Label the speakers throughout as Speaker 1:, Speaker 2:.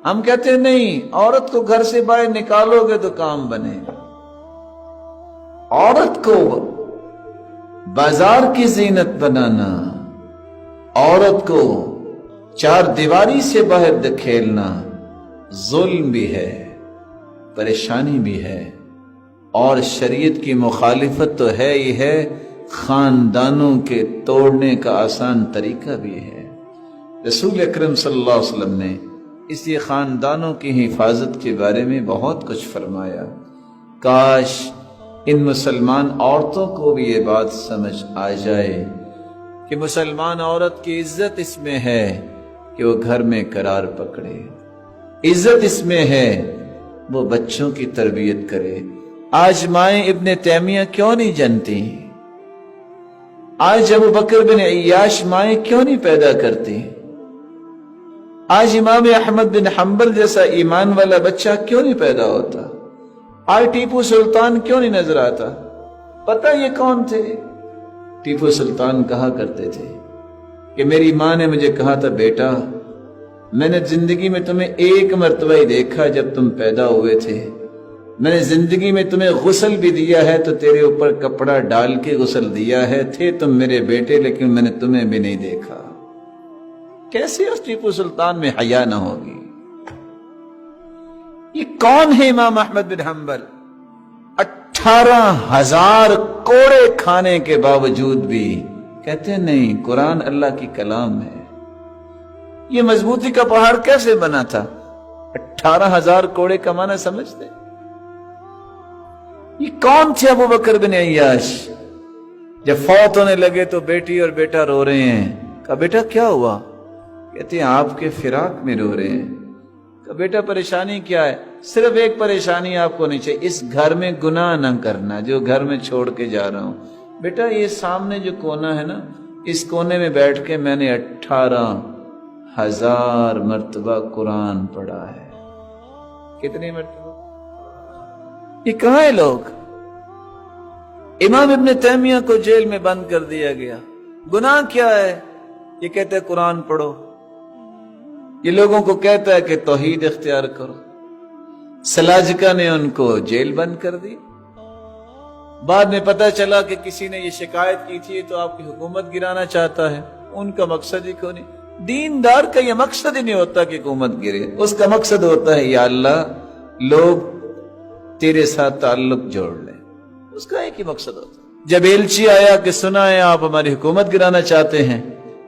Speaker 1: ہم کہتے ہیں نہیں، عورت کو گھر سے باہر نکالو گے تو کام بنے گا، عورت کو بازار کی زینت بنانا، عورت کو چار دیواری سے باہر دھکیلنا ظلم بھی ہے، پریشانی بھی ہے، اور شریعت کی مخالفت تو ہے ہی ہے، خاندانوں کے توڑنے کا آسان طریقہ بھی ہے۔ رسول اکرم صلی اللہ علیہ وسلم نے اس لیے خاندانوں کی حفاظت کے بارے میں بہت کچھ فرمایا۔ کاش ان مسلمان عورتوں کو بھی یہ بات سمجھ آ جائے کہ مسلمان عورت کی عزت اس میں ہے کہ وہ گھر میں قرار پکڑے، عزت اس میں ہے وہ بچوں کی تربیت کرے۔ آج مائیں ابن تیمیہ کیوں نہیں جنتی؟ آج ابو بکر بن عیاش مائیں کیوں نہیں پیدا کرتی؟ آج امام احمد بن حنبل جیسا ایمان والا بچہ کیوں نہیں پیدا ہوتا؟ آج ٹیپو سلطان کیوں نہیں نظر آتا؟ پتہ یہ کون تھے؟ ٹیپو سلطان کہا کرتے تھے کہ میری ماں نے مجھے کہا تھا، بیٹا میں نے زندگی میں تمہیں ایک مرتبہ ہی دیکھا جب تم پیدا ہوئے تھے، میں نے زندگی میں تمہیں غسل بھی دیا ہے تو تیرے اوپر کپڑا ڈال کے غسل دیا ہے، تھے تم میرے بیٹے لیکن میں نے تمہیں بھی نہیں دیکھا۔ کیسے اس ٹیپو سلطان میں حیا نہ ہوگی؟ یہ کون ہے امام احمد بن حنبل؟ 18,000 کوڑے کھانے کے باوجود بھی کہتے ہیں نہیں، قرآن اللہ کی کلام ہے۔ یہ مضبوطی کا پہاڑ کیسے بنا تھا؟ 18,000 کوڑے کا معنی سمجھتے؟ یہ کون تھے ابو بکر بن عیاش؟ جب فوت ہونے لگے تو بیٹی اور بیٹا رو رہے ہیں، کہا بیٹا کیا ہوا؟ کہتے ہیں آپ کے فراق میں رو رہے ہیں۔ کہا بیٹا پریشانی کیا ہے؟ صرف ایک پریشانی آپ کو نہیں چاہیے، اس گھر میں گناہ نہ کرنا جو گھر میں چھوڑ کے جا رہا ہوں۔ بیٹا یہ سامنے جو کونا ہے نا، اس کونے میں بیٹھ کے میں نے 18,000 مرتبہ قرآن پڑھا ہے۔ کتنی مرتبہ؟ یہ کہاں ہے لوگ؟ امام ابن تیمیہ کو جیل میں بند کر دیا گیا، گناہ کیا ہے؟ یہ کہتے ہیں قرآن پڑھو، یہ لوگوں کو کہتا ہے کہ توحید اختیار کرو۔ سلاجقہ نے ان کو جیل بند کر دی۔ بعد میں پتہ چلا کہ کسی نے یہ شکایت کی تھی تو آپ کی حکومت گرانا چاہتا ہے، ان کا مقصد ہی کیوں نہیں؟ دیندار کا یہ مقصد ہی نہیں ہوتا کہ حکومت گرے، اس کا مقصد ہوتا ہے یا اللہ لوگ تیرے ساتھ تعلق جوڑ لیں، اس کا ایک ہی مقصد ہوتا ہے۔ جب ایلچی آیا کہ سنا ہے آپ ہماری حکومت گرانا چاہتے ہیں،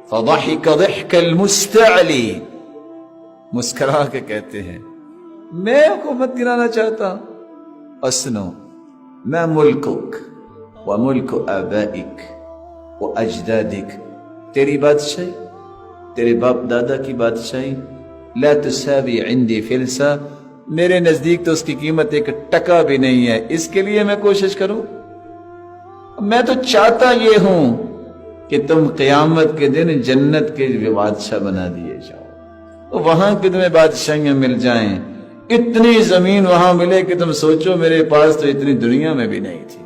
Speaker 1: فضحک ضحک المستعلی، مسکرا کے کہتے ہیں میں حکومت گرانا چاہتا ہوں، اسنو میں ملکک و ملک آبائک و اجدادک، تیری بادشاہی، تیرے باپ دادا کی بادشاہی، لا تساوی عندی فلسا، میرے نزدیک تو اس کی قیمت ایک ٹکا بھی نہیں ہے، اس کے لیے میں کوشش کروں؟ میں تو چاہتا یہ ہوں کہ تم قیامت کے دن جنت کے بادشاہ بنا دیے جاؤ، وہاں کی تمہیں بادشاہیاں مل جائیں، اتنی زمین وہاں ملے کہ تم سوچو میرے پاس تو اتنی دنیا میں بھی نہیں تھی۔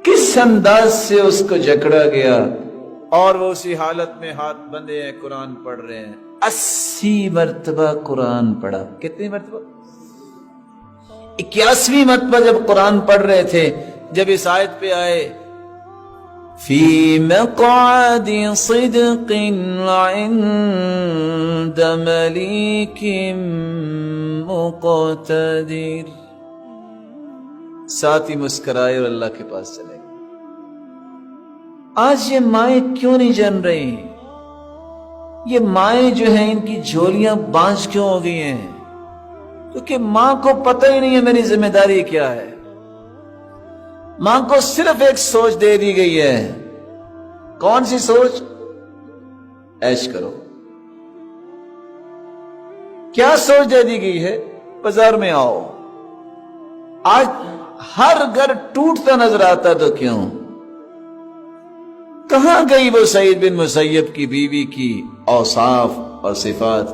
Speaker 1: کس انداز سے اس کو جکڑا گیا، اور وہ اسی حالت میں ہاتھ بندھے ہیں، قرآن پڑھ رہے ہیں۔ 80 مرتبہ قرآن پڑھا۔ کتنی مرتبہ؟ 81ویں مرتبہ جب قرآن پڑھ رہے تھے، جب اس آیت پہ آئے فی مقعد صدق عند ملیک مقتدر، ساتھ ہی مسکرائے اور اللہ کے پاس چلے گئے۔ آج یہ مائیں کیوں نہیں جن رہی؟ یہ مائیں جو ہیں ان کی جھولیاں بانجھ کیوں ہو گئی ہیں؟ کیونکہ ماں کو پتہ ہی نہیں ہے میری ذمہ داری کیا ہے۔ ماں کو صرف ایک سوچ دے دی گئی ہے، کون سی سوچ؟ عیش کرو۔ کیا سوچ دے دی گئی ہے؟ بازار میں آؤ۔ آج ہر گھر ٹوٹتا نظر آتا تو کیوں؟ کہاں گئی وہ سعید بن مسیب کی بیوی کی اوصاف اور صفات؟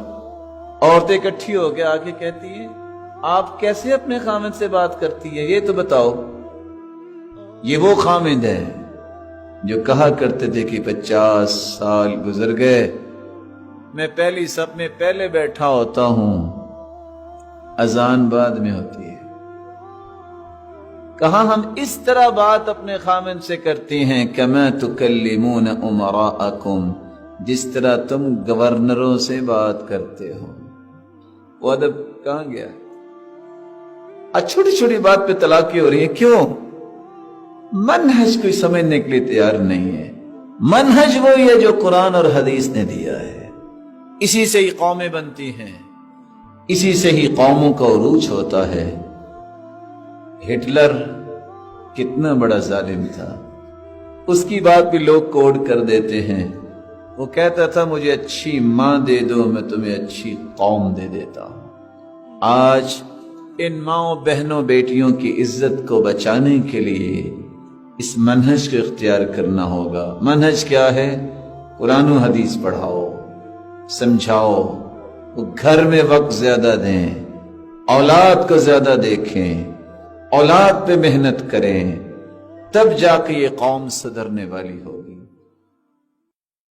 Speaker 1: عورتیں اکٹھی ہو کے آگے کہتی ہیں آپ کیسے اپنے خامند سے بات کرتی ہے، یہ تو بتاؤ۔ یہ وہ خامند ہے جو کہا کرتے تھے کہ 50 سال گزر گئے میں پہلی صف میں پہلے بیٹھا ہوتا ہوں، اذان بعد میں ہوتی ہے۔ کہاں ہم اس طرح بات اپنے خامن سے کرتے ہیں، کما تکلمون امراءکم، جس طرح تم گورنروں سے بات کرتے ہو۔ وہ ادب کہاں گیا؟ آج چھوٹی چھوٹی بات پہ طلاقیں ہو رہی ہیں، کیوں؟ منہج کوئی سمجھنے کے لیے تیار نہیں ہے۔ منہج وہی ہے جو قرآن اور حدیث نے دیا ہے، اسی سے ہی قومیں بنتی ہیں، اسی سے ہی قوموں کا عروج ہوتا ہے۔ ہٹلر کتنا بڑا ظالم تھا، اس کی بات بھی لوگ کوڈ کر دیتے ہیں۔ وہ کہتا تھا مجھے اچھی ماں دے دو، میں تمہیں اچھی قوم دے دیتا ہوں۔ آج ان ماؤں بہنوں بیٹیوں کی عزت کو بچانے کے لیے اس منہج کو اختیار کرنا ہوگا۔ منہج کیا ہے؟ قرآن و حدیث پڑھاؤ، سمجھاؤ، وہ گھر میں وقت زیادہ دیں، اولاد کو زیادہ دیکھیں، اولاد پہ محنت کریں، تب جا کے یہ قوم سدھرنے والی ہوگی۔